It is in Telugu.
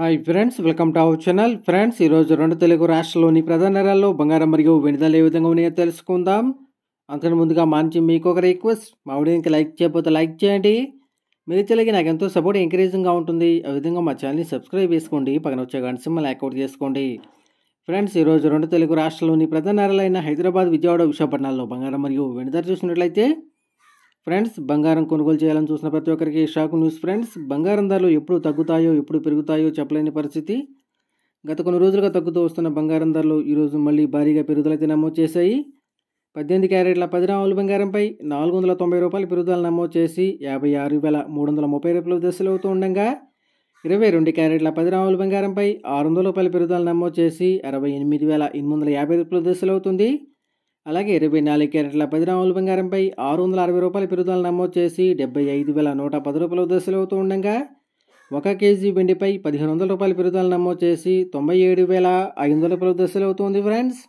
Hi friends, welcome to our channel. Friends, ఈరోజు రెండు తెలుగు రాష్ట్రాల్లోని ప్రధాన నగరాల్లో బంగారం మరియు వెండి ధరలు ఏ విధంగా ఉన్నాయో తెలుసుకుందాం. అంతకు ముందుగా మంచి మీకు ఒక రిక్వెస్ట్, మా వీడియోకి లైక్ చేయకపోతే లైక్ చేయండి. మీరు తెలియక నాకు ఎంతో సపోర్ట్ ఎంకరేజింగ్గా ఉంటుంది. ఆ విధంగా మా ఛానల్ని సబ్స్క్రైబ్ చేసుకోండి, పక్కన వచ్చే గంట సింబల్ యాక్టివేట్ చేసుకోండి. ఫ్రెండ్స్, ఈరోజు రెండు తెలుగు రాష్ట్రాల్లోని ప్రధాన నగరాలైన హైదరాబాద్, విజయవాడ, విశాఖపట్నాల్లో బంగారం మరియు వెండి ధర చూసినట్లయితే ఫ్రెండ్స్, బంగారం కొనుగోలు చేయాలని చూసిన ప్రతి ఒక్కరికి షాక్ న్యూస్. ఫ్రెండ్స్, బంగారం ధరలు ఎప్పుడు తగ్గుతాయో ఎప్పుడు పెరుగుతాయో చెప్పలేని పరిస్థితి. గత కొన్ని రోజులుగా తగ్గుతూ వస్తున్న బంగారం ధరలు ఈరోజు మళ్ళీ భారీగా పెరుగుదలైతే నమోదు చేశాయి. 18 క్యారెట్ల 10 గ్రాముల బంగారంపై ₹490 పెరుగుదల నమోదు చేసి ₹56,330 దశలు అవుతూ ఉండగా, 22 క్యారెట్ల 10 గ్రాముల బంగారంపై ₹600 పెరుగుదల నమోదు చేసి ₹68,850 దశలు అవుతుంది. అలాగే 24 క్యారెట్ల 10 గ్రాముల బంగారంపై ₹660 పెరుగుదల నమోదు చేసి ₹75,110 దశలు అవుతూ ఉండగా, 1 కేజీ వెండిపై ₹1,500 పెరుగుదల నమోదు చేసి ₹97,500 దశలు అవుతుంది. ఫ్రెండ్స్,